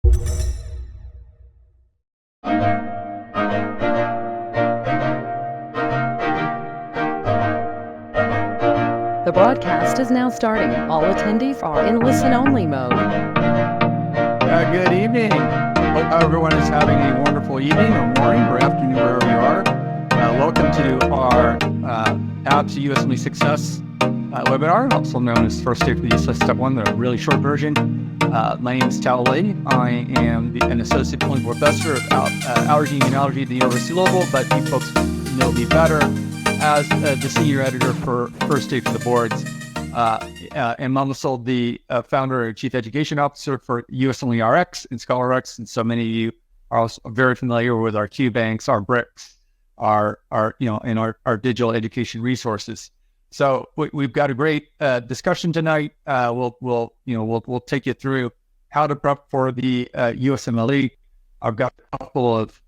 The broadcast is now starting. All attendees are in listen-only mode. Good evening. Hope everyone is having a wonderful evening or morning or afternoon wherever you are. Welcome to our Path to USMLE Success webinar, also known as First Day for the USMLE Step 1, the really short version. My name is Tal Lee. I am an associate clinical professor of allergy and immunology at the University of Louisville, but you folks know me better as the senior editor for First Day for the Boards. And I'm also the founder and chief education officer for USMLE-Rx and ScholarRx. And so many of you are also very familiar with our Q banks, our bricks, our digital education resources. So we've got a great discussion tonight. We'll take you through how to prep for the USMLE. I've got a couple of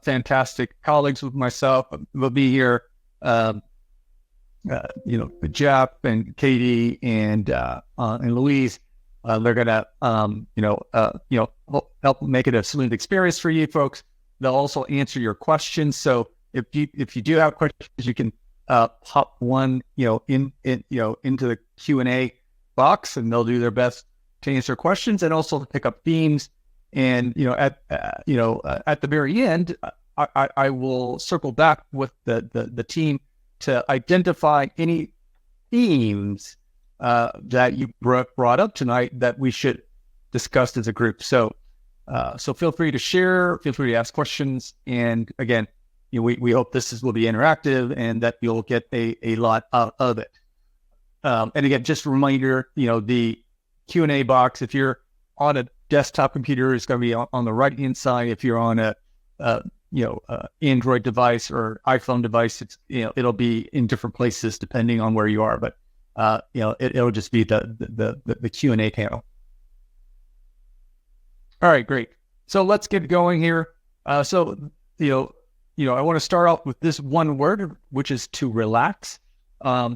fantastic colleagues with myself. We'll be here. Jeff and Katie and Louise, they're gonna help make it a smooth experience for you folks. They'll also answer your questions. So if you do have questions, you can pop one into the Q&A box, and they'll do their best to answer questions and also to pick up themes. And at the very end, I will circle back with the team to identify any themes that you brought up tonight that we should discuss as a group. So feel free to share, feel free to ask questions. And again, we hope this will be interactive and that you'll get a lot out of it. And again, just a reminder, the Q&A box, if you're on a desktop computer, it's going to be on the right-hand side. If you're on a Android device or iPhone device, it'll be in different places depending on where you are. But it'll just be the Q&A panel. All right, great. So let's get going here. I want to start off with this one word, which is to relax.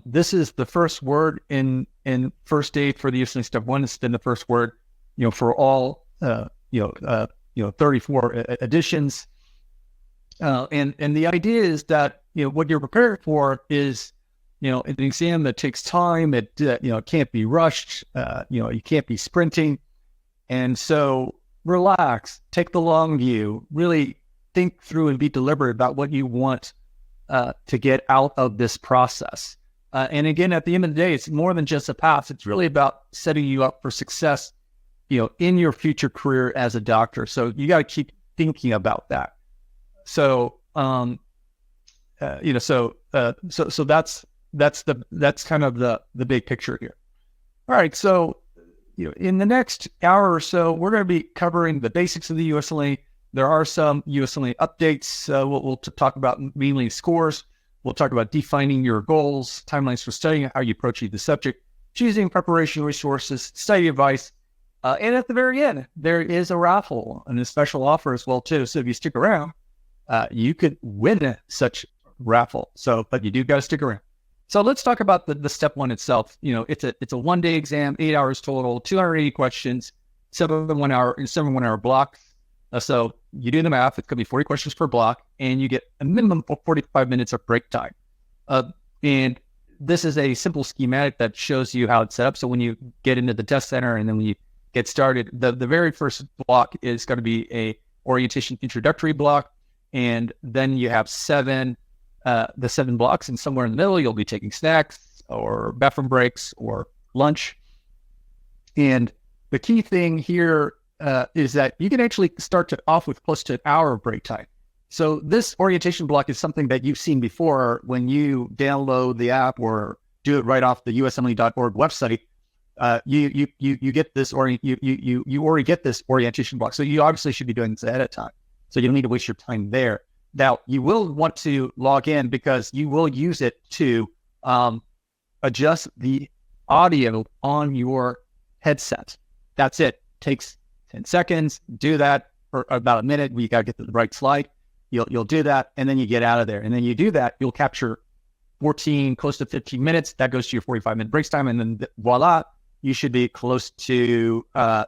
This is the first word in First Aid for the USMLE Step 1. It's been the first word, for all 34 editions. And the idea is that what you're prepared for is an exam that takes time. It can't be rushed. You can't be sprinting, and so relax, take the long view, really think through and be deliberate about what you want to get out of this process. And again, at the end of the day, it's more than just a pass. It's really about setting you up for success, in your future career as a doctor. So you got to keep thinking about that. So, so that's kind of the big picture here. All right. So, in the next hour or so, we're going to be covering the basics of the USMLE. There are some USMLE updates. We'll talk about mainly scores. We'll talk about defining your goals, timelines for studying, how you approach the subject, choosing preparation resources, study advice. And at the very end, there is a raffle and a special offer as well, too. So if you stick around, you could win such raffle. But you do got to stick around. So let's talk about the step 1 itself. It's a 1-day exam, 8 hours total, 280 questions, 7 1-hour blocks. So you do the math, it could be 40 questions per block, and you get a minimum of 45 minutes of break time. And this is a simple schematic that shows you how it's set up. So when you get into the test center and then when you get started, the very first block is going to be a orientation introductory block. And then you have the 7 blocks, and somewhere in the middle, you'll be taking snacks or bathroom breaks or lunch. And the key thing here is that you can actually start off with close to an hour of break time. So this orientation block is something that you've seen before when you download the app or do it right off the USMLE.org website. You get this, or you already get this orientation block. So you obviously should be doing this ahead of time. So you don't need to waste your time there. Now, you will want to log in because you will use it to adjust the audio on your headset. That's it. Takes 10 seconds. Do that for about a minute. We got to get to the right slide. You'll do that, and then you get out of there. And then you do that, you'll capture 14, close to 15 minutes. That goes to your 45-minute break time, and then voila, you should be close to an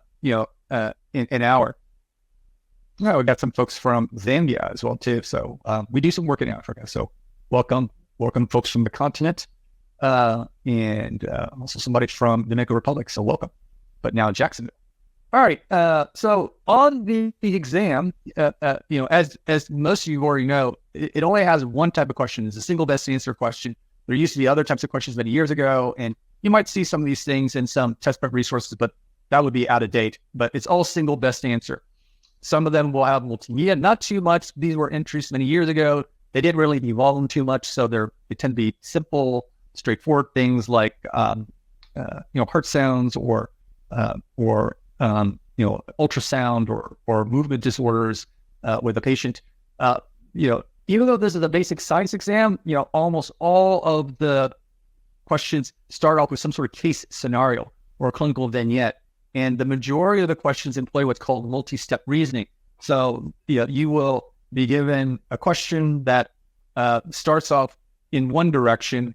hour. No, we got some folks from Zambia as well too. So we do some work in Africa. So welcome folks from the continent, and also somebody from the Dominican Republic. So welcome, but now Jacksonville. All right. So on the exam, as most of you already know, it only has one type of question. It's a single best answer question. There used to be other types of questions many years ago, and you might see some of these things in some test prep resources, but that would be out of date. But it's all single best answer. Some of them will have multimedia, not too much. These were entries many years ago. They didn't really evolve them too much, so they tend to be simple, straightforward things like heart sounds or ultrasound or movement disorders with a patient. Even though this is a basic science exam, almost all of the questions start off with some sort of case scenario or a clinical vignette. And the majority of the questions employ what's called multi-step reasoning. So you will be given a question that starts off in one direction,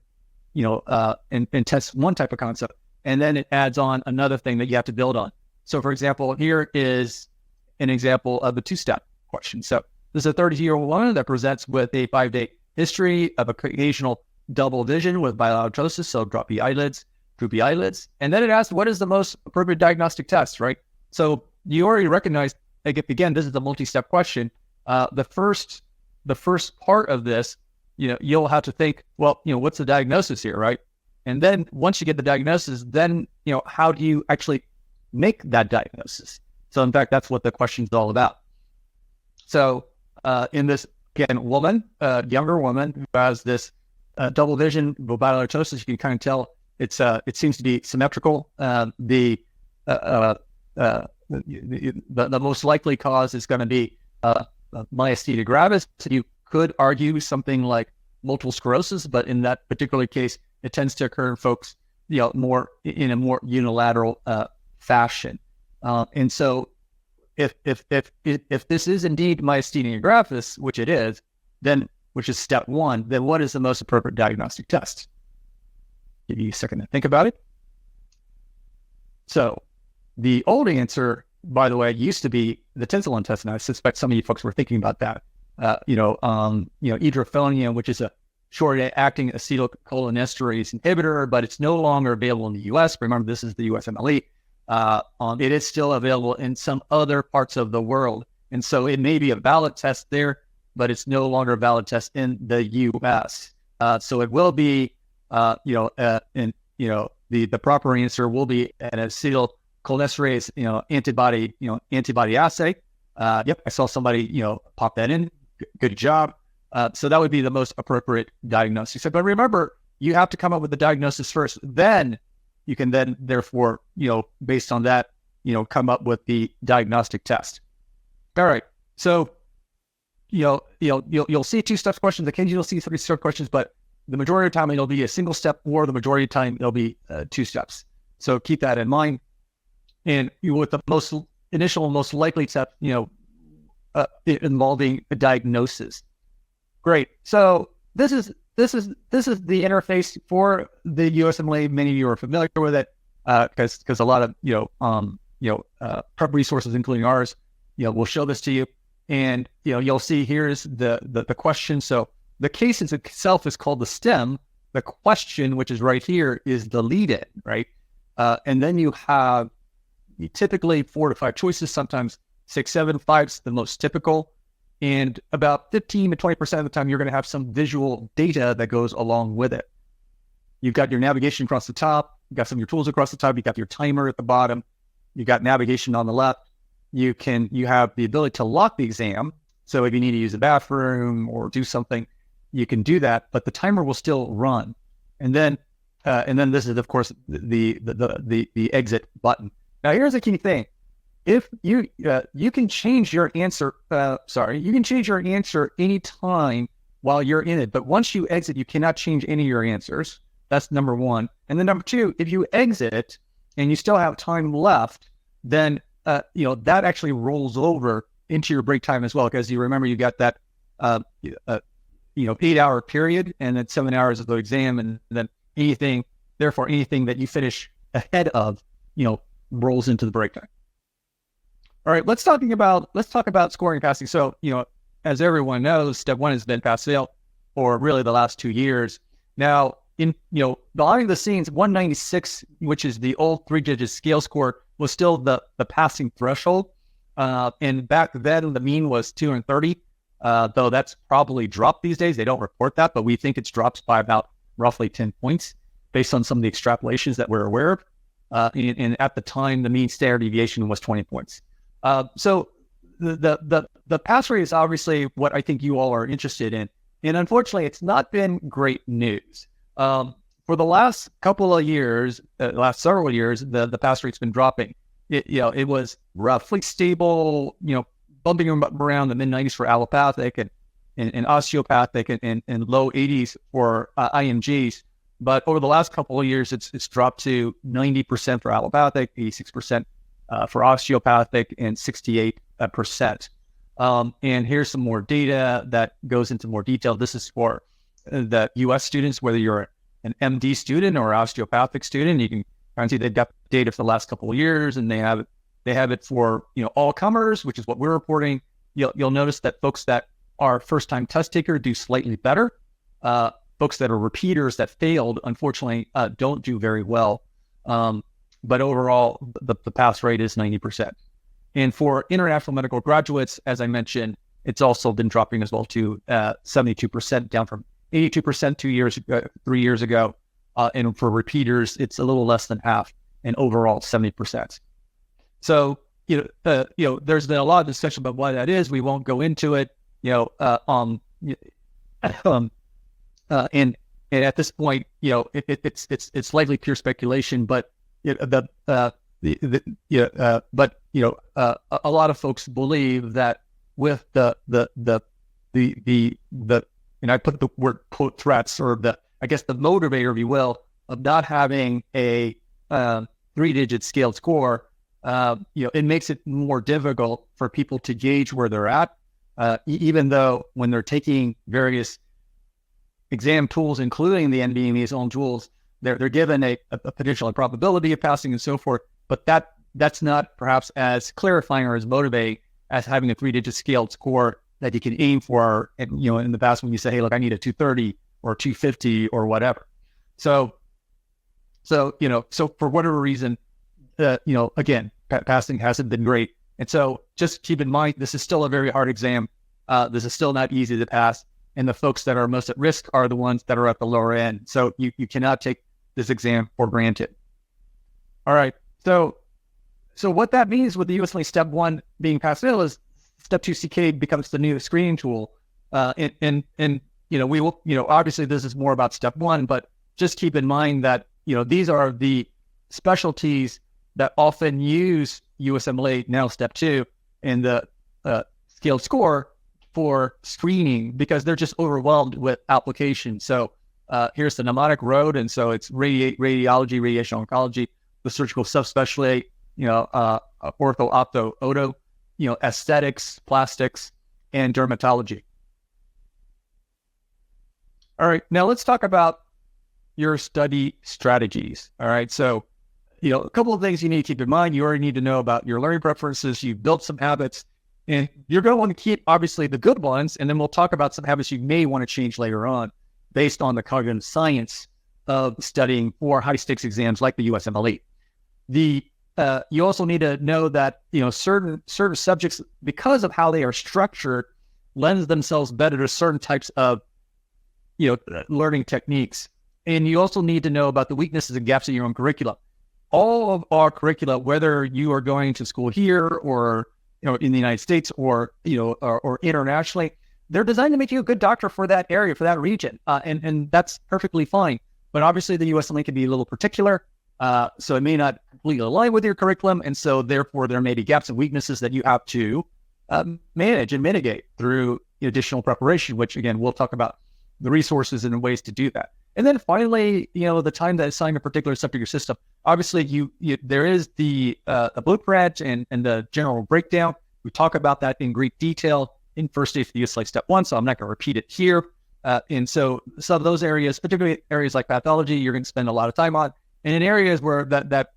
and tests one type of concept, and then it adds on another thing that you have to build on. So for example, here is an example of a two-step question. So this is a 32-year-old woman that presents with a 5-day history of occasional double vision with bilaterosis, so droopy eyelids. And then it asks, what is the most appropriate diagnostic test, right? So you already recognize, again, this is a multi-step question. The first part of this, you'll have to think, well, what's the diagnosis here, right? And then once you get the diagnosis, then, how do you actually make that diagnosis? So in fact, that's what the question is all about. So in this, again, younger woman who has this double vision with bilaterosis, you can kind of tell it seems to be symmetrical. The most likely cause is going to be myasthenia gravis. You could argue something like multiple sclerosis, but in that particular case, it tends to occur in folks, more in a more unilateral fashion. And so, if this is indeed myasthenia gravis, which it is, which is step one, then what is the most appropriate diagnostic test? Give you a second to think about it. So the old answer, by the way, used to be the tinselin test, and I suspect some of you folks were thinking about that. Idursulfase, which is a short-acting acetylcholinesterase inhibitor, but it's no longer available in the U.S. Remember, this is the USMLE. It is still available in some other parts of the world, and so it may be a valid test there, but it's no longer a valid test in the U.S. So it will be. The proper answer will be an acetylcholinesterase, antibody assay. Yep, I saw somebody, pop that in. Good job. So that would be the most appropriate diagnosis. But remember, you have to come up with the diagnosis first. Then you can therefore, based on that, come up with the diagnostic test. All right. So, you'll see two-step questions. Occasionally you'll see three-step questions, but the majority of the time it'll be a single step, or the majority of the time it'll be two steps. So keep that in mind. And with the most likely step, involving a diagnosis. Great. So this is the interface for the USMLE. Many of you are familiar with it because a lot of prep resources, including ours, will show this to you. And you'll see here's the question. So the case itself is called the stem. The question, which is right here, is the lead-in, right? And then you have typically 4 to 5 choices, sometimes 6, 7, 5 is the most typical. And about 15 to 20% of the time, you're going to have some visual data that goes along with it. You've got your navigation across the top. You've got some of your tools across the top. You've got your timer at the bottom. You've got navigation on the left. You have the ability to lock the exam. So if you need to use the bathroom or do something, you can do that, but the timer will still run. And then this is, of course, the exit button. Now, here's the key thing. If you can change your answer, you can change your answer anytime while you're in it. But once you exit, you cannot change any of your answers. That's number one. And then number two, if you exit and you still have time left, then that actually rolls over into your break time as well. Because you remember you got that 8-hour period and then 7 hours of the exam, and then anything that you finish ahead of, rolls into the break time. All right, let's talk about scoring and passing. So, as everyone knows, step one has been pass fail for really the last 2 years. Now, behind the scenes, 196, which is the old 3-digit scale score, was still the passing threshold. And back then, the mean was 230, though that's probably dropped these days. They don't report that, but we think it's dropped by about roughly 10 points based on some of the extrapolations that we're aware of. And at the time, the mean standard deviation was 20 points. So the pass rate is obviously what I think you all are interested in. And unfortunately, it's not been great news. For the last couple of years, last several years, the pass rate's been dropping. It was roughly stable, bumping around the mid-90s for allopathic and osteopathic and low 80s for IMGs. But over the last couple of years, it's dropped to 90% for allopathic, 86% for osteopathic, and 68%. And here's some more data that goes into more detail. This is for the U.S. students, whether you're an MD student or osteopathic student. You can kind of see they've got data for the last couple of years, and they have it for all comers, which is what we're reporting. You'll notice that folks that are first-time test taker do slightly better. Folks that are repeaters that failed, unfortunately, don't do very well. But overall, the pass rate is 90%. And for international medical graduates, as I mentioned, it's also been dropping as well to 72%, down from 82% 3 years ago. And for repeaters, it's a little less than half, and overall 70%. So, there's been a lot of discussion about why that is. We won't go into it, and at this point, it's likely pure speculation, but a lot of folks believe that with the and I put the word quote threats, or the motivator, if you will, of not having a 3-digit scaled score, it makes it more difficult for people to gauge where they're at, even though when they're taking various exam tools, including the NBME's own tools, they're given a potential probability of passing and so forth, but that's not perhaps as clarifying or as motivating as having a 3-digit scaled score that you can aim for. And, in the past, when you say, hey, look, I need a 230 or 250 or whatever. So for whatever reason, again, passing hasn't been great. And so just keep in mind, this is still a very hard exam. This is still not easy to pass. And the folks that are most at risk are the ones that are at the lower end. So you cannot take this exam for granted. All right. So what that means with the USMLE Step 1 being pass fail is Step 2 CK becomes the new screening tool. And we will, obviously this is more about Step 1, but just keep in mind that, these are the specialties that often use USMLE, now Step 2, and the scaled score for screening, because they're just overwhelmed with applications. So here's the mnemonic road, and so it's radiology, radiation oncology, the surgical subspecialty, ortho, opto, oto, aesthetics, plastics, and dermatology. All right, now let's talk about your study strategies. All right, so a couple of things you need to keep in mind. You already need to know about your learning preferences. You've built some habits, and you're going to want to keep, obviously, the good ones, and then we'll talk about some habits you may want to change later on based on the cognitive science of studying for high-stakes exams like the USMLE. You also need to know that, certain subjects, because of how they are structured, lends themselves better to certain types of, learning techniques. And you also need to know about the weaknesses and gaps in your own curriculum. All of our curricula, whether you are going to school here or in the United States or or internationally, they're designed to make you a good doctor for that area, for that region, and that's perfectly fine. But obviously, the USMLE can be a little particular, so it may not completely align with your curriculum, and so therefore there may be gaps and weaknesses that you have to manage and mitigate through additional preparation. Which again, we'll talk about the resources and ways to do that. And then finally, the time that assign a particular subject to your system. Obviously, there is the blueprint and the general breakdown. We talk about that in great detail in first day for the USMLE Step 1, so I'm not going to repeat it here. And so some of those areas, particularly areas like pathology, you're going to spend a lot of time on. And in areas where that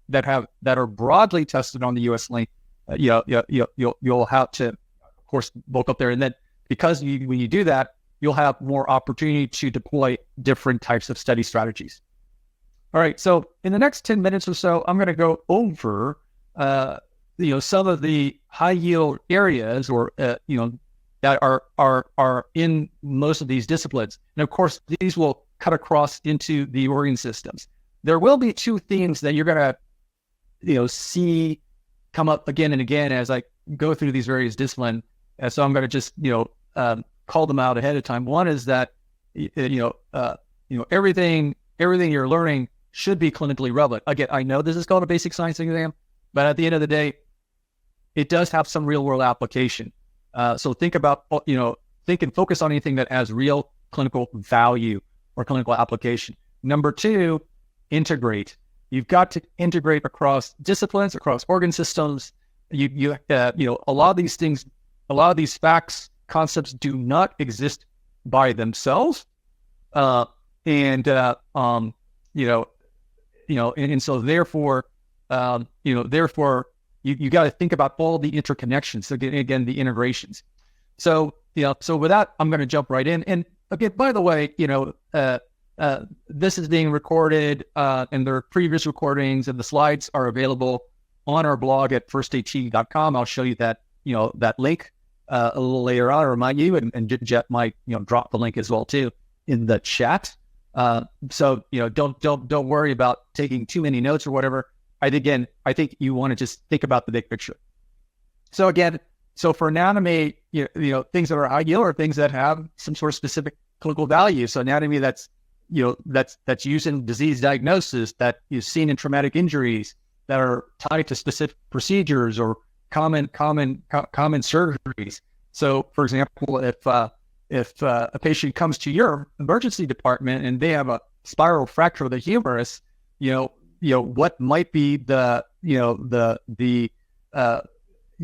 are broadly tested on the USMLE, you'll have to, of course, bulk up there. And then because when you do that, you'll have more opportunity to deploy different types of study strategies. All right. So in the next 10 minutes or so, I'm going to go over, some of the high yield areas or, that are in most of these disciplines. And of course, these will cut across into the organ systems. There will be two themes that you're going to, see come up again and again as I go through these various disciplines. And so I'm going to just, call them out ahead of time. One is that, everything you're learning should be clinically relevant. Again, I know this is called a basic science exam, but at the end of the day, it does have some real world application. So think about, think and focus on anything that has real clinical value or clinical application. Number two, integrate. You've got to integrate across disciplines, across organ systems. A lot of these things, a lot of these facts, concepts do not exist by themselves. And so therefore, you got to think about all the interconnections. So again, the integrations. So with that, I'm going to jump right in. And again, by the way, this is being recorded, and there are previous recordings, and the slides are available on our blog at firstat.com. I'll show you that, that link a little later on. I'll remind you, and Jet might, drop the link as well too in the chat. So don't worry about taking too many notes or whatever. I think you want to just think about the big picture. So again, for anatomy, things that are high yield are things that have some sort of specific clinical value. So anatomy that's used in disease diagnosis, that is seen in traumatic injuries, that are tied to specific procedures or common surgeries. So for example, if a patient comes to your emergency department and they have a spiral fracture of the humerus, what might be the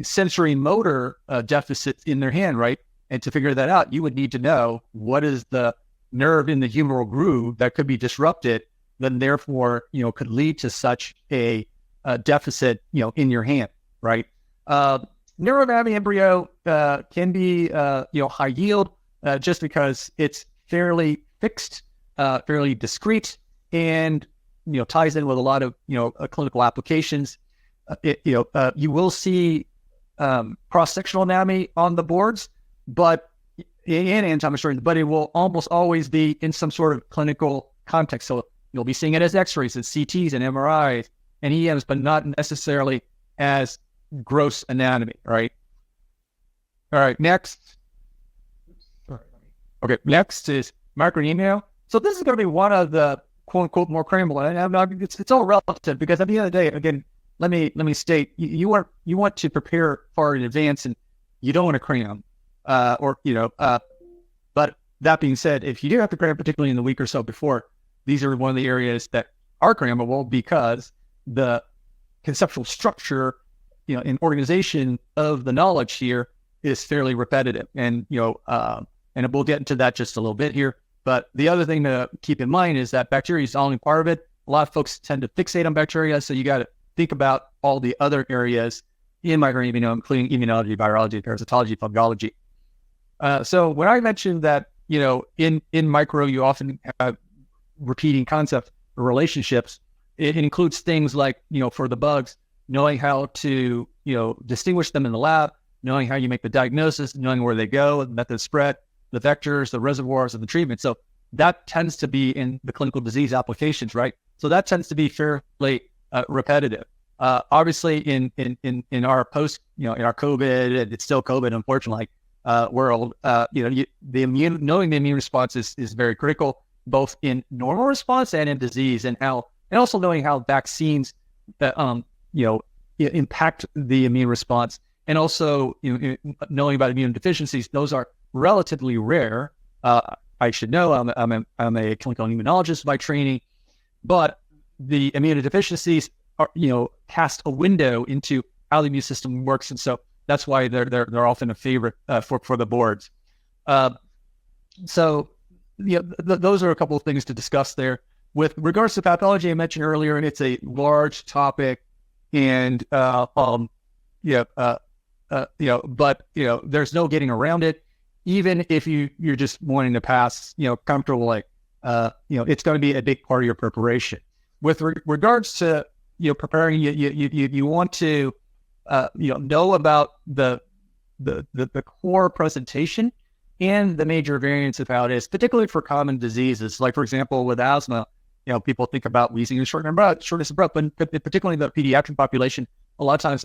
sensory motor deficits in their hand, right? And to figure that out, you would need to know what is the nerve in the humeral groove that could be disrupted, then therefore, could lead to such a deficit, in your hand, right? Neuroanatomy embryo can be, high yield just because it's fairly fixed, fairly discrete, and ties in with a lot of clinical applications. You will see cross-sectional anatomy on the boards, but in anatomy historians, but it will almost always be in some sort of clinical context. So you'll be seeing it as X-rays, as CTs, and MRIs, and EMs, but not necessarily as gross anatomy. Right. All right. Next. Okay. Next is micronemia. So this is going to be one of the quote unquote more crammable, and it's all relative, because at the end of the day, again, let me state, you want to prepare far in advance, and you don't want to cram, but that being said, if you do have to cram, particularly in the week or so before, these are one of the areas that are crammable, because the conceptual structure, in organization of the knowledge here is fairly repetitive, and we'll get into that just a little bit here. But the other thing to keep in mind is that bacteria is only part of it. A lot of folks tend to fixate on bacteria, so you got to think about all the other areas in microimmunology, including immunology, virology, parasitology, fungology. So when I mentioned that, in micro, you often have repeating concepts or relationships, it includes things like, for the bugs, knowing how to, distinguish them in the lab, knowing how you make the diagnosis, knowing where they go, the method of spread, the vectors, the reservoirs, and the treatment. So that tends to be in the clinical disease applications, right? So that tends to be fairly repetitive. Obviously, in our post, in our COVID, and it's still COVID, unfortunately, world, knowing the immune response is very critical, both in normal response and in disease, and also knowing how vaccines, impact the immune response, and also knowing about immune deficiencies. Those are relatively rare. I should know I'm a clinical immunologist by training, but the immunodeficiencies are, cast a window into how the immune system works, and so that's why they're often a favorite for the boards. So those are a couple of things to discuss there. With regards to pathology, I mentioned earlier, and it's a large topic, and but there's no getting around it. Even if you're just wanting to pass, comfortably, it's going to be a big part of your preparation. With regards to preparing, you want to know about the core presentation and the major variants of how it is, particularly for common diseases. Like, for example, with asthma, people think about wheezing and shortness of breath, but particularly in the pediatric population, a lot of times,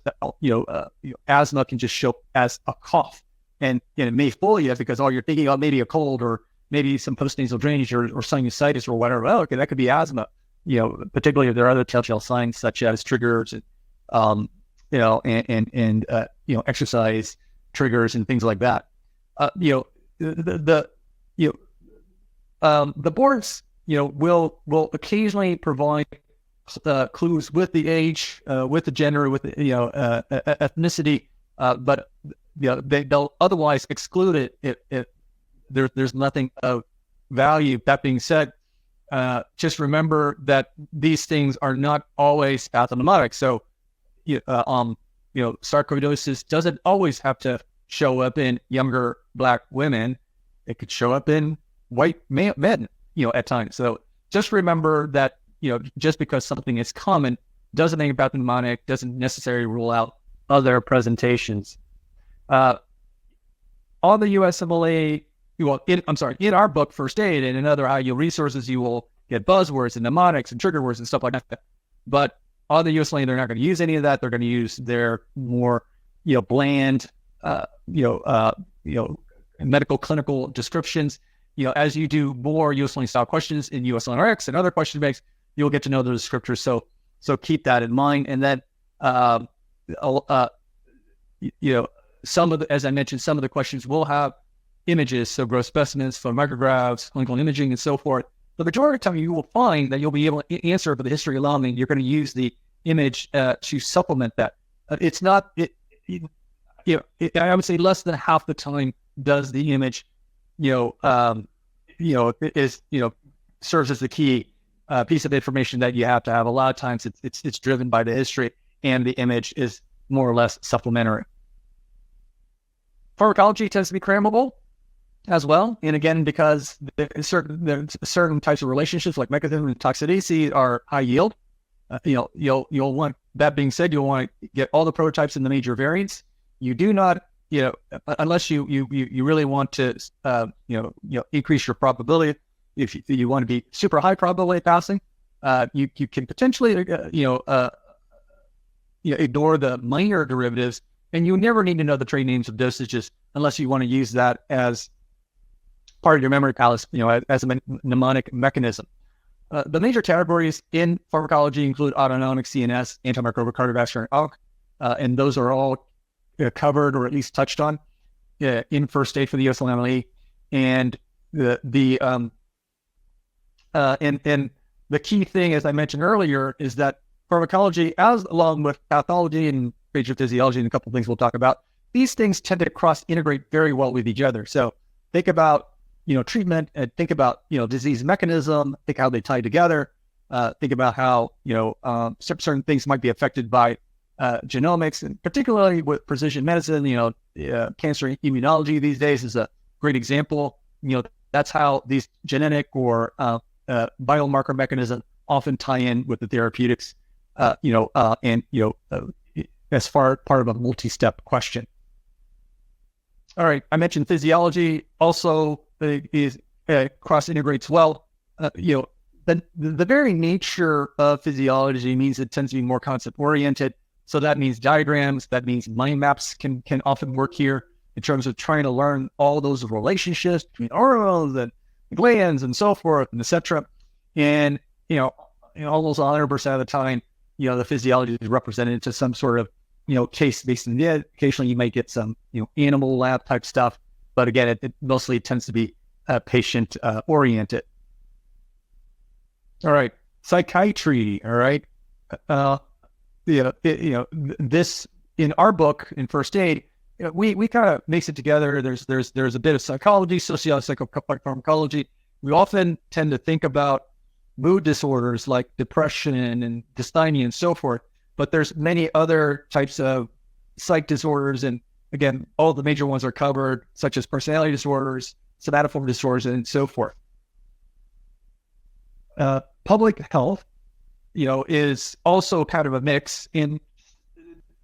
asthma can just show as a cough, and it may fool you because you're thinking, maybe a cold or maybe some postnasal drainage or sinusitis or whatever. Oh, okay, that could be asthma. Particularly if there are other telltale signs such as triggers, and exercise triggers and things like that. The boards, will occasionally provide clues with the age, with the gender, with ethnicity, but they'll otherwise exclude it if there's nothing of value. That being said, just remember that these things are not always pathognomonic. So, sarcoidosis doesn't always have to show up in younger Black women. It could show up in white men, at times. So just remember that, just because something is common doesn't make it pathognomonic, doesn't necessarily rule out other presentations. On the USMLE, in our book, First Aid, and in other IU resources, you will get buzzwords and mnemonics and trigger words and stuff like that. But on the USMLE, they're not going to use any of that. They're going to use their more, bland, medical clinical descriptions. As you do more USMLE style questions in USMLE-Rx and other question banks, you'll get to know the descriptors. So keep that in mind. And then, as I mentioned, some of the questions will have images, so gross specimens, photomicrographs, clinical imaging, and so forth. The majority of the time, you will find that you'll be able to answer for the history alone, and you're going to use the image to supplement that. It's not, I would say less than half the time does the image, serves as the key piece of information that you have to have. A lot of times, it's driven by the history, and the image is more or less supplementary. Pharmacology tends to be crammable as well, and again, because there's certain types of relationships like mechanism and toxicity are high yield. You'll want. That being said, you'll want to get all the prototypes and the major variants. You do not, unless you really want to, increase your probability. If you want to be super high probability passing, you can potentially, ignore the minor derivatives, and you never need to know the trade names of dosages unless you want to use that as part of your memory palace, as a mnemonic mechanism. The major categories in pharmacology include autonomic, CNS, antimicrobial, cardiovascular, and ALK, and those are all covered or at least touched on in First Aid for the USMLE. And the key thing, as I mentioned earlier, is that pharmacology, along with pathology and physiology and a couple of things we'll talk about, these things tend to cross-integrate very well with each other. So think about treatment, and think about disease mechanism, think how they tie together, think about how certain things might be affected by genomics, and particularly with precision medicine. Cancer immunology these days is a great example. That's how these genetic or biomarker mechanisms often tie in with the therapeutics. As part of a multi-step question. All right, I mentioned physiology also is cross-integrates well. The very nature of physiology means it tends to be more concept-oriented. So that means diagrams, that means mind maps can often work here in terms of trying to learn all those relationships between organs and glands and so forth, and et cetera. And, almost 100% of the time, the physiology is represented to some sort of, case-based. And occasionally you might get some, animal lab type stuff. But again, it mostly tends to be patient oriented. All right. Psychiatry. All right. This in our book in First Aid, we kind of mix it together. There's a bit of psychology, psychopharmacology. We often tend to think about mood disorders like depression and dysthymia and so forth, but there's many other types of psych disorders, and again, all the major ones are covered, such as personality disorders, somatoform disorders, and so forth. Public health, is also kind of a mix. In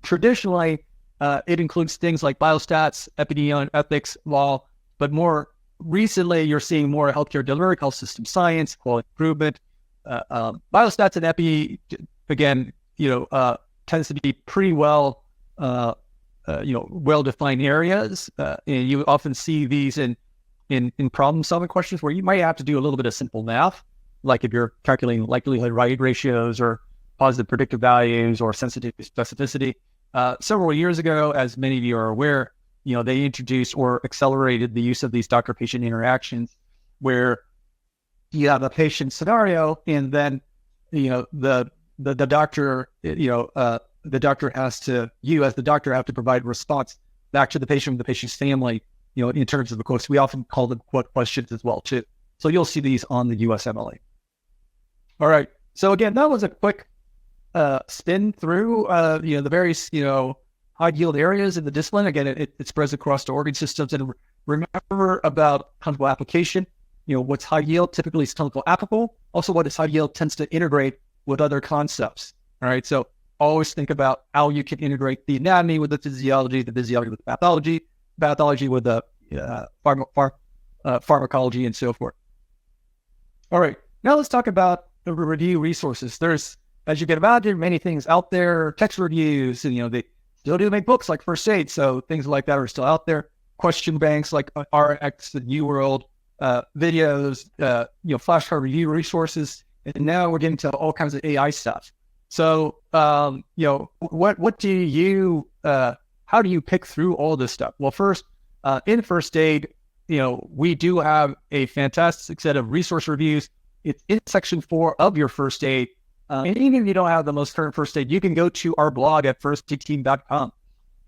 traditionally, it includes things like biostats, epidemiologics, law, but more recently, you're seeing more healthcare delivery, health system science, quality improvement. Biostats and epi, again, tends to be pretty well, well-defined areas. And you often see these in problem-solving questions where you might have to do a little bit of simple math, like if you're calculating likelihood right ratios or positive predictive values or sensitivity specificity. Several years ago, as many of you are aware, they introduced or accelerated the use of these doctor-patient interactions, where you have a patient scenario, and then the doctor, the doctor has to, you as the doctor have to provide a response back to the patient, the patient's family, in terms of the quotes. We often call them quote questions as well too. So you'll see these on the USMLE. All right. So again, that was a quick spin through, the various, high yield areas in the discipline. Again, it spreads across the organ systems. And remember about clinical application, what's high yield typically is clinical applicable. Also, what is high yield tends to integrate with other concepts. All right. So always think about how you can integrate the anatomy with the physiology with the pathology with the pharmacology, and so forth. All right. Now let's talk about the review resources. There's, as you can imagine, many things out there, text reviews, and, they still do make books like first aid. So things like that are still out there. Question banks like RX and UWorld, videos, flashcard review resources. And now we're getting to all kinds of AI stuff. So, what do you, how do you pick through all this stuff? Well, first, in first aid, we do have a fantastic set of resource reviews. It's in section 4 of your first aid. And even if you don't have the most current first aid, you can go to our blog at firstaidteam.com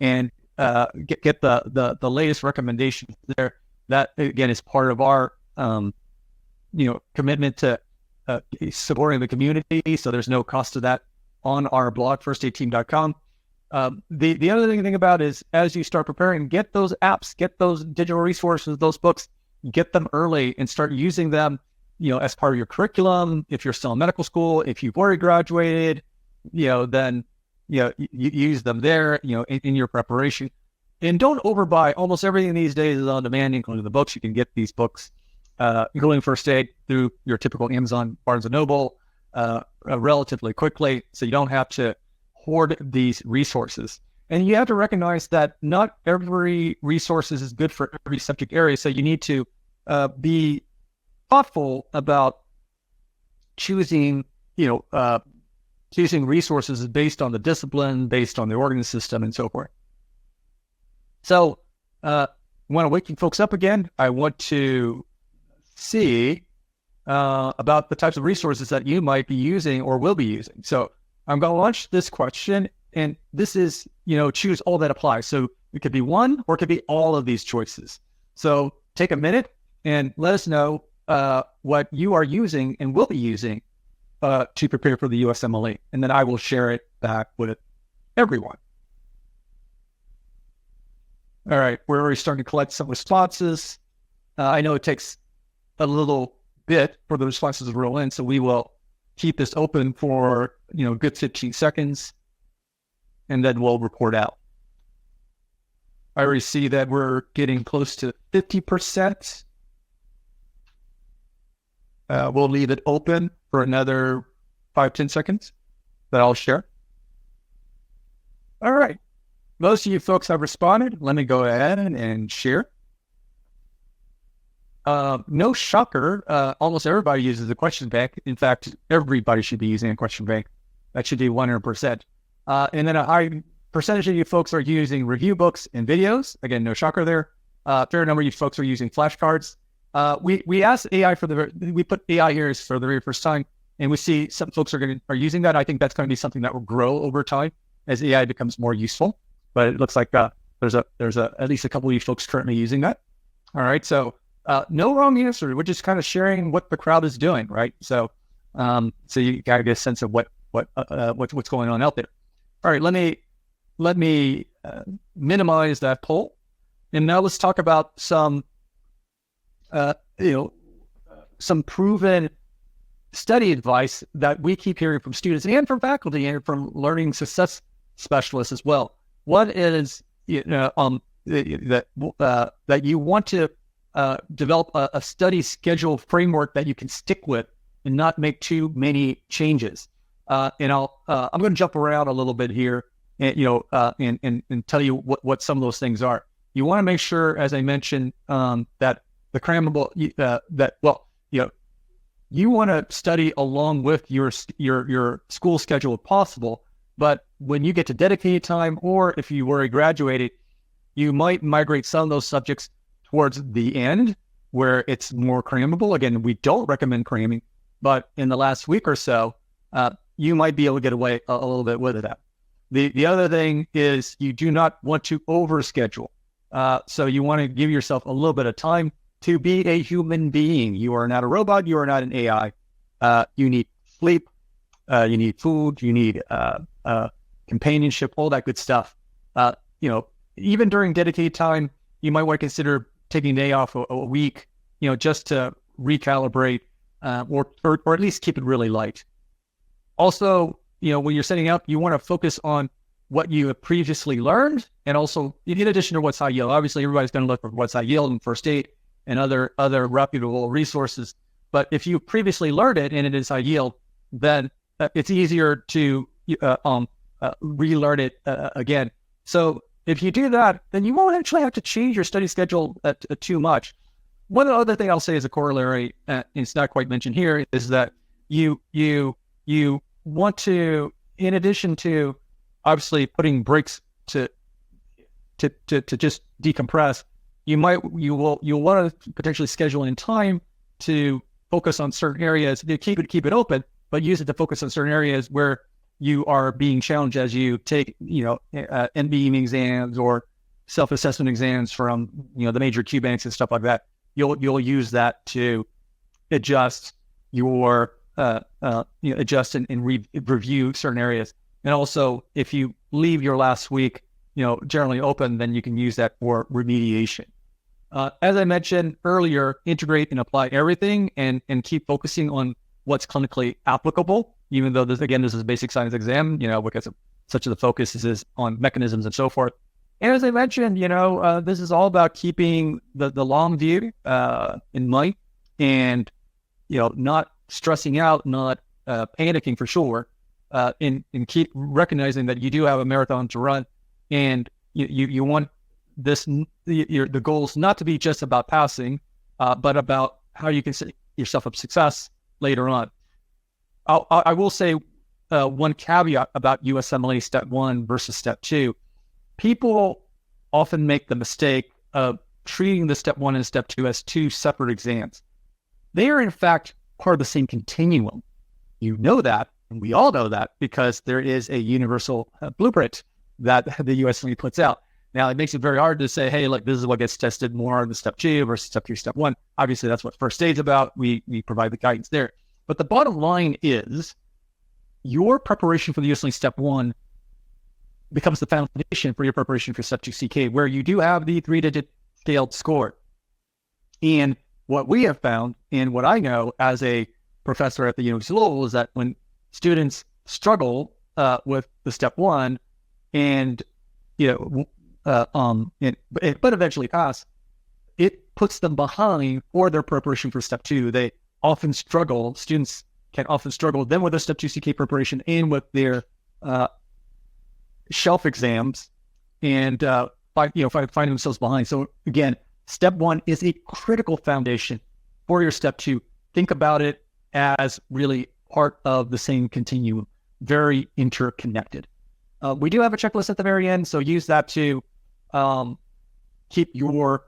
and get the latest recommendations there. That, again, is part of our, commitment to supporting the community. So there's no cost to that on our blog, firstaidteam.com. The other thing about is, as you start preparing, get those apps, get those digital resources, those books, get them early and start using them, as part of your curriculum. If you're still in medical school, if you've already graduated, then, you use them there, in your preparation. And don't overbuy. Almost everything these days is on demand, including the books. You can get these books, including first aid, through your typical Amazon, Barnes & Noble, relatively quickly. So you don't have to hoard these resources. And you have to recognize that not every resource is good for every subject area. So you need to be thoughtful about choosing resources based on the discipline, based on the organ system, and so forth. So I want to wake you folks up again. I want to see about the types of resources that you might be using or will be using. So I'm going to launch this question, and this is, choose all that apply. So it could be one, or it could be all of these choices. So take a minute and let us know what you are using and will be using to prepare for the USMLE. And then I will share it back with everyone. All right, we're already starting to collect some responses. I know it takes a little bit for the responses to roll in, so we will keep this open for, a good 15 seconds, and then we'll report out. I already see that we're getting close to 50%. We'll leave it open for another 5-10 seconds that I'll share. All right. Most of you folks have responded. Let me go ahead and share. No shocker. Almost everybody uses the question bank. In fact, everybody should be using a question bank. That should be 100%. And then a high percentage of you folks are using review books and videos. Again, no shocker there. Fair number of you folks are using flashcards. We asked AI we put AI here for the very first time, and we see some folks are using that. I think that's going to be something that will grow over time as AI becomes more useful. But it looks like there's at least a couple of you folks currently using that. All right, so no wrong answer. We're just kind of sharing what the crowd is doing, right? So so you gotta get a sense of what's going on out there. All right, let me let me minimize that poll. And now let's talk about some, some proven study advice that we keep hearing from students and from faculty and from learning success specialists as well. One is that you want to develop a study schedule framework that you can stick with and not make too many changes. I'm going to jump around a little bit here, and and tell you what some of those things are. You want to make sure, as I mentioned, that the crammable you want to study along with your school schedule if possible. But when you get to dedicated time, or if you were graduating, you might migrate some of those subjects towards the end where it's more crammable. Again, we don't recommend cramming, but in the last week or so, you might be able to get away a little bit with that. The other thing is you do not want to overschedule. So you want to give yourself a little bit of time to be a human being. You are not a robot. You are not an AI. You need sleep. You need food. You need companionship, all that good stuff. Even during dedicated time, you might want to consider taking a day off a week, just to recalibrate, or at least keep it really light. Also, when you're setting up, you want to focus on what you have previously learned, and also in addition to what's high yield. Obviously, everybody's going to look for what's high yield and first aid and other reputable resources. But if you previously learned it and it is high yield, then it's easier to relearn it again. So if you do that, then you won't actually have to change your study schedule too much. One other thing I'll say as a corollary, and it's not quite mentioned here, is that you want to, in addition to obviously putting breaks to just decompress, you'll want to potentially schedule in time to focus on certain areas. To keep it open, but use it to focus on certain areas where you are being challenged as you take NBE exams or self-assessment exams from the major Q banks and stuff like that. You'll use that to adjust your adjust and review certain areas. And also, if you leave your last week generally open, then you can use that for remediation. As I mentioned earlier, integrate and apply everything, and keep focusing on what's clinically applicable, even though this is a basic science exam, because such of the focus is on mechanisms and so forth. And as I mentioned, this is all about keeping the long view in mind, and not stressing out, not panicking for sure, and keep recognizing that you do have a marathon to run, and you want the goals not to be just about passing, but about how you can set yourself up success later on. I will say one caveat about USMLE Step 1 versus Step 2. People often make the mistake of treating the Step 1 and Step 2 as two separate exams. They are, in fact, part of the same continuum. You know that, and we all know that, because there is a universal blueprint that the USMLE puts out. Now, it makes it very hard to say, hey, this is what gets tested more in the Step 2 versus Step 3, Step 1. Obviously, that's what first aid's about. We provide the guidance there. But the bottom line is your preparation for the USMLE Step 1 becomes the foundation for your preparation for Step 2 CK, where you do have the 3-digit scaled score. And what we have found, and what I know as a professor at the University of Louisville, is that when students struggle with the Step 1 and but eventually pass, it puts them behind for their preparation for Step 2. They often struggle. Students can often struggle then with their Step 2 CK preparation and with their shelf exams, and find themselves behind. So again, Step 1 is a critical foundation for your Step 2. Think about it as really part of the same continuum, very interconnected. We do have a checklist at the very end, so use that to keep your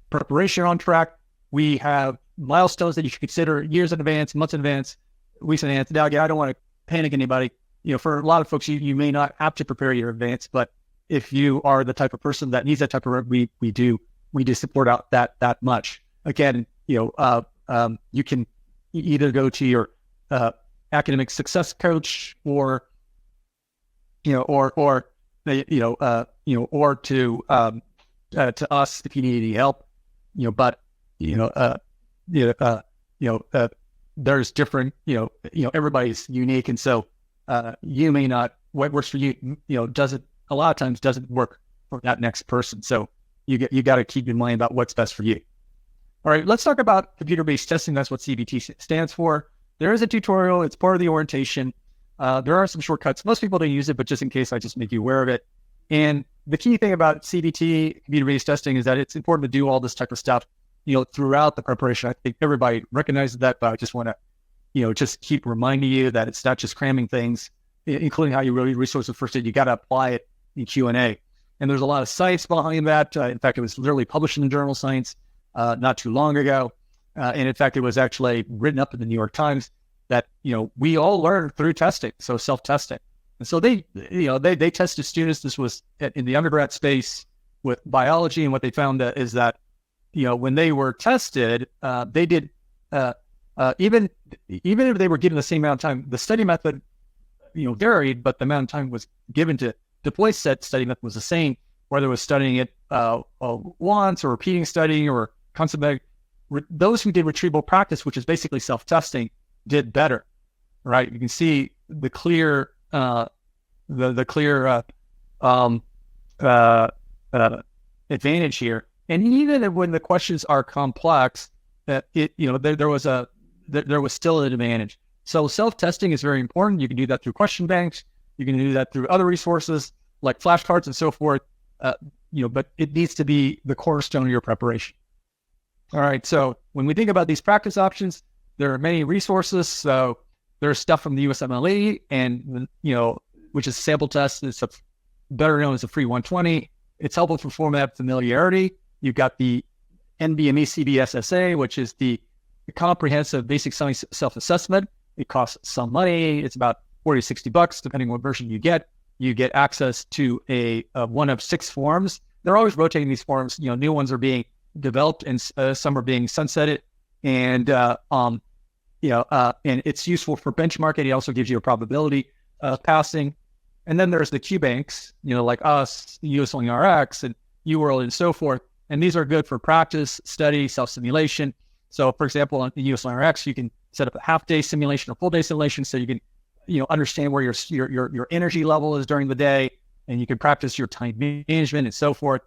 preparation on track. We have milestones that you should consider years in advance, months in advance, weeks in advance. Now, again, I don't want to panic anybody. For a lot of folks, you may not have to prepare your advance, but if you are the type of person that needs that type of work, we do support out that much. Again, you can either go to your academic success coach, or or to us if you need any help, but there's different, everybody's unique, and so you may not, what works for you, doesn't a lot of times doesn't work for that next person. So you got to keep in mind about what's best for you. All right, let's talk about computer-based testing. That's what CBT stands for. There is a tutorial. It's part of the orientation. There are some shortcuts. Most people don't use it, but just in case, I just make you aware of it. And the key thing about CBT, computer-based testing, is that it's important to do all this type of stuff, throughout the preparation. I think everybody recognizes that, but I just want to, just keep reminding you that it's not just cramming things, including how you really resources first aid. You got to apply it in Q&A. And there's a lot of science behind that. In fact, it was literally published in the journal Science not too long ago. And in fact, it was actually written up in the New York Times that, we all learn through testing, so self-testing. And so they tested students. This was in the undergrad space with biology. And what they found is that, when they were tested, they did, even if they were given the same amount of time, the study method, varied, but the amount of time was given to deploy said study method was the same, whether it was studying it once or repeating studying or concept. Those who did retrieval practice, which is basically self-testing, did better, right? You can see the clear, advantage here. And even when the questions are complex, there was still an advantage. So self-testing is very important. You can do that through question banks. You can do that through other resources like flashcards and so forth. But it needs to be the cornerstone of your preparation. All right. So when we think about these practice options, there are many resources. So there's stuff from the USMLE and, which is sample test. It's better known as a free 120. It's helpful for format familiarity. You've got the NBME CBSSA, which is the comprehensive basic science self-assessment. It costs some money. It's about $40 to $60, depending on what version you get. You get access to a one of 6 forms. They're always rotating these forms. New ones are being developed and some are being sunsetted. And and it's useful for benchmarking. It also gives you a probability of passing. And then there's the Q banks, like us, USMLE-Rx and UWorld and so forth. And these are good for practice, study, self-simulation. So, for example, on the USMLE-Rx, you can set up a half-day simulation or full-day simulation, so you can, understand where your energy level is during the day, and you can practice your time management and so forth.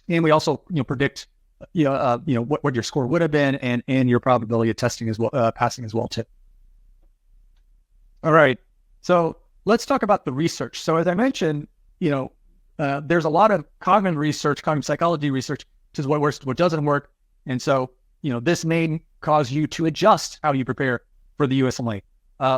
And we also, predict, what your score would have been, and your probability of testing as well, passing as well too. All right, so let's talk about the research. So, as I mentioned, there's a lot of cognitive research, cognitive psychology research, which is what works, what doesn't work. And so, this may cause you to adjust how you prepare for the USMLE.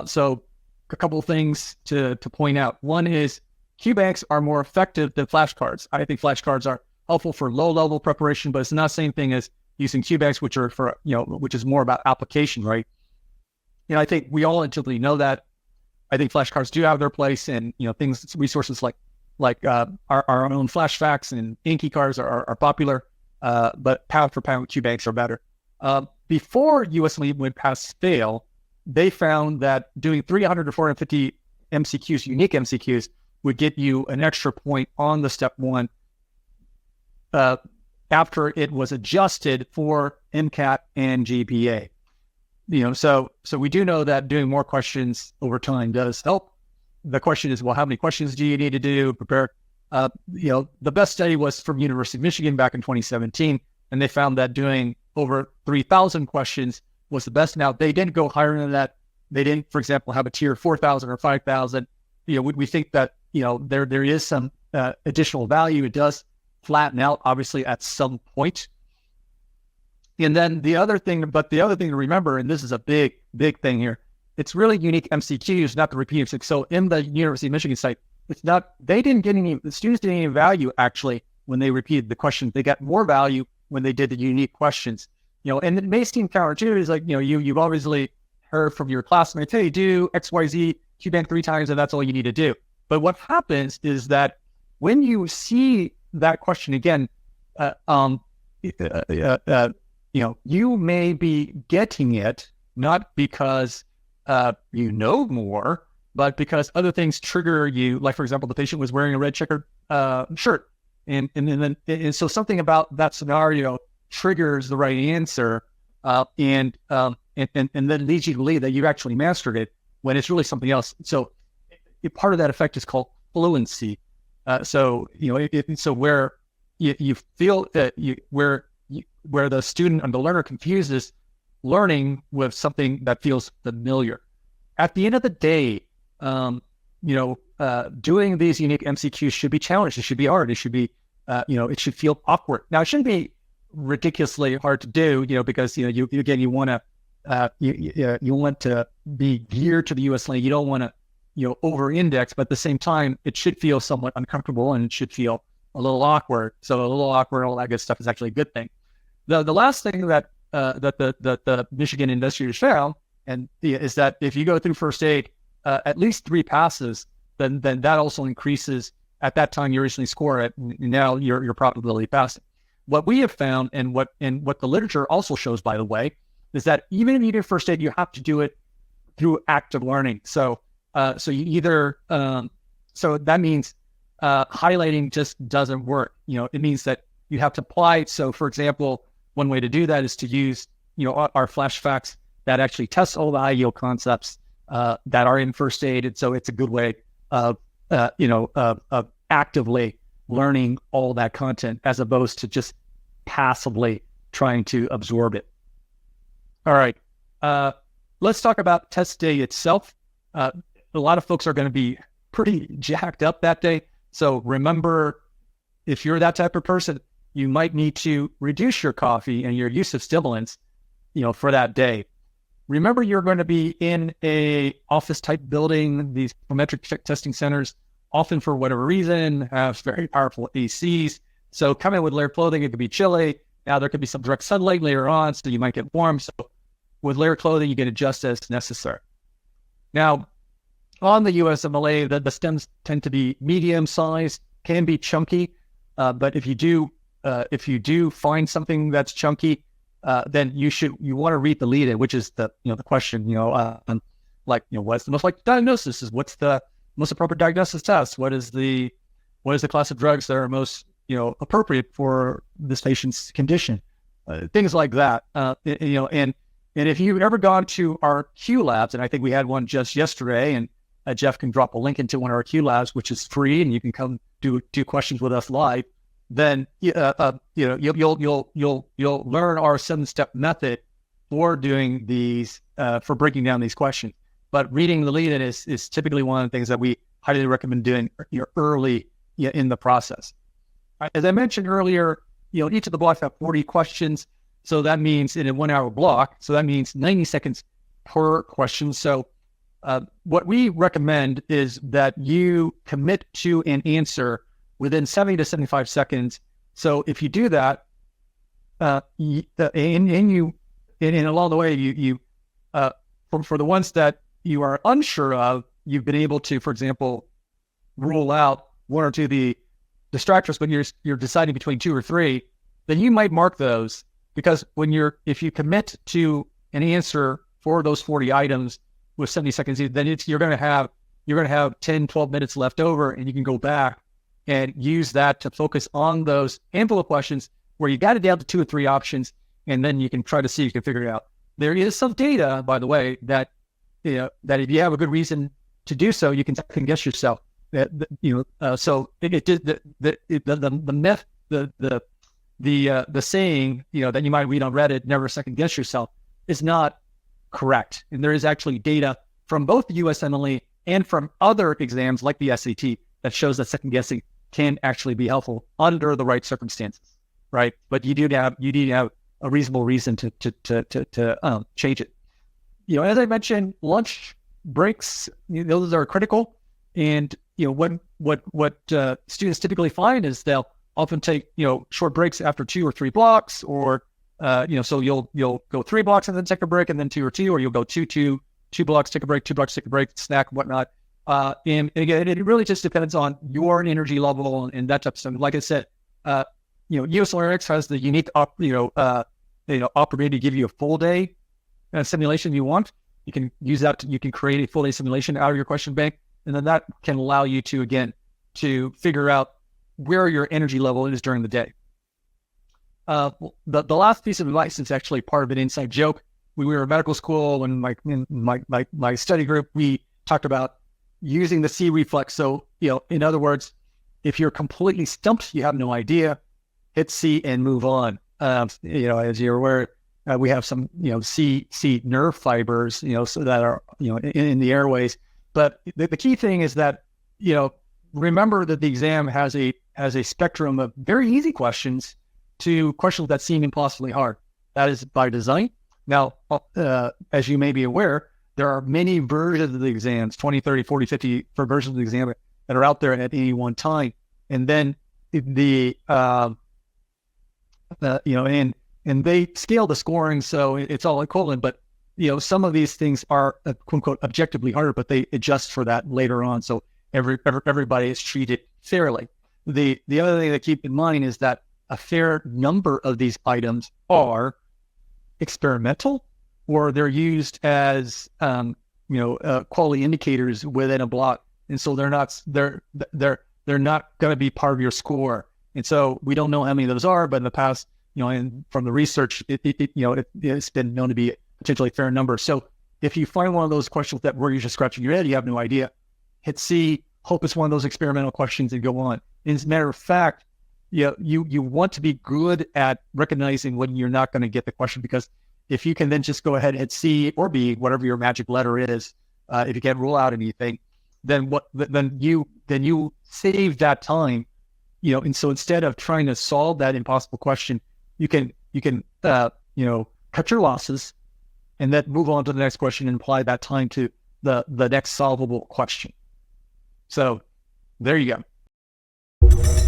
So a couple of things to point out. One is Q banks are more effective than flashcards. I think flashcards are helpful for low-level preparation, but it's not the same thing as using Q banks, which are for, which is more about application, right? I think we all intuitively know that. I think flashcards do have their place, and, resources like our own flash facts and Anki cards are popular, but pound for pound Q banks are better. Before USMLE went pass fail, they found that doing 300 to 450 MCQs, unique MCQs, would get you an extra point on the step 1 after it was adjusted for MCAT and GPA. So we do know that doing more questions over time does help. The question is, well, how many questions do you need to do, prepare? The best study was from University of Michigan back in 2017, and they found that doing over 3,000 questions was the best. Now, they didn't go higher than that. They didn't, for example, have a tier 4,000 or 5,000. We think that, there is some additional value. It does flatten out, obviously, at some point. And then the other thing to remember, and this is a big, big thing here, it's really unique MCQs, not the repeat MCQs. So in the University of Michigan site, the students didn't get any value actually when they repeated the question. They got more value when they did the unique questions. And it may seem counterintuitive, you've obviously heard from your classmates, hey, do XYZ Q-bank 3 times and that's all you need to do. But what happens is that when you see that question again, you may be getting it not because you know more, but because other things trigger you, like for example, the patient was wearing a red checkered shirt, and so something about that scenario triggers the right answer, and then leads you to believe that you've actually mastered it when it's really something else. So part of that effect is called fluency. So where you feel that where the student and the learner confuses learning with something that feels familiar. At the end of the day, doing these unique MCQs should be challenged. It should be hard. It should be, it should feel awkward. Now, it shouldn't be ridiculously hard to do, because you want to be geared to the USMLE. You don't want to over-index, but at the same time, it should feel somewhat uncomfortable and it should feel a little awkward. So a little awkward, all that good stuff is actually a good thing. The last thing that the Michigan investigators found is that if you go through first aid at least 3 passes, then that also increases. At that time, you originally score it. Now your probability of passing. What we have found, and what the literature also shows, by the way, is that even if you do first aid, you have to do it through active learning. So you either so that means highlighting just doesn't work. It means that you have to apply it. So, for example, one way to do that is to use our flash facts that actually test all the IEO concepts that are in first aid, and so it's a good way of actively learning all that content as opposed to just passively trying to absorb it. All right, let's talk about test day itself. A lot of folks are going to be pretty jacked up that day. So remember, if you're that type of person, you might need to reduce your coffee and your use of stimulants, for that day. Remember, you're going to be in a office type building. These biometric testing centers, often for whatever reason, have very powerful ACs. So come in with layered clothing. It could be chilly. Now there could be some direct sunlight later on, so you might get warm. So with layered clothing, you can adjust as necessary. Now, on the USMLE, the stems tend to be medium sized, can be chunky, but if you do find something that's chunky, then you want to read the lead-in, which is the question, what's the most likely diagnosis? What's the most appropriate diagnosis test? What is the class of drugs that are most appropriate for this patient's condition? Things like that. And if you've ever gone to our Q labs, and I think we had one just yesterday, and Jeff can drop a link into one of our Q labs, which is free, and you can come do questions with us live. Then you'll learn our 7-step method for doing these, for breaking down these questions. But reading the lead-in is typically one of the things that we highly recommend doing early in the process. As I mentioned earlier, each of the blocks have 40 questions, so that means in a 1-hour block. So that means 90 seconds per question. So what we recommend is that you commit to an answer within 70 to 75 seconds. So if you do that, and along the way, you for the ones that you are unsure of, you've been able to, for example, rule out 1 or 2 of the distractors, but you're deciding between 2 or 3, then you might mark those, because if you commit to an answer for those 40 items with 70 seconds, then you're going to have 10, 12 minutes left over, and you can go back and use that to focus on those handful of questions where you got it down to 2 or 3 options, and then you can try to see if you can figure it out. There is some data, by the way, that that if you have a good reason to do so, you can second guess yourself. So the myth, the saying, that you might read on Reddit, never second guess yourself, is not correct. And there is actually data from both the USMLE and from other exams like the SAT that shows that second guessing can actually be helpful under the right circumstances, right? But you need to have a reasonable reason to change it. As I mentioned, lunch breaks, those are critical. And what students typically find is they'll often take short breaks after 2 or 3 blocks, or so you'll go 3 blocks and then take a break, and then 2 or 2, or you'll go 2 blocks, take a break, 2 blocks, take a break, snack, whatnot. And again, it really just depends on your energy level and that type of stuff. Like I said, USMLE-Rx has the unique opportunity to give you a full day simulation you want. You can use that. You can create a full day simulation out of your question bank, and then that can allow you to, again, to figure out where your energy level is during the day. The last piece of advice is actually part of an inside joke. When we were in medical school, when my study group, we talked about using the C reflex. So, in other words, if you're completely stumped, you have no idea, hit C and move on. As you're aware, we have some, C nerve fibers, so that are, in the airways. But the key thing is that, remember that the exam has a spectrum of very easy questions to questions that seem impossibly hard. That is by design. Now, as you may be aware, there are many versions of the exams, 20, 30, 40, 50 for versions of the exam that are out there at any one time. And then and they scale the scoring, so it's all equivalent. But, some of these things are, quote unquote, objectively harder, but they adjust for that later on. So everybody is treated fairly. The other thing to keep in mind is that a fair number of these items are experimental, or they're used as quality indicators within a block, and so they're not going to be part of your score. And so we don't know how many of those are, but in the past, and from the research, it's been known to be a potentially fair number. So if you find one of those questions that where you're just scratching your head, you have no idea, hit C, hope it's one of those experimental questions, and go on. And as a matter of fact, you want to be good at recognizing when you're not going to get the question, because if you can then just go ahead and hit C or B, whatever your magic letter is, if you can't rule out anything, then you save that time, and so instead of trying to solve that impossible question, you can cut your losses and then move on to the next question and apply that time to the next solvable question. So there you go.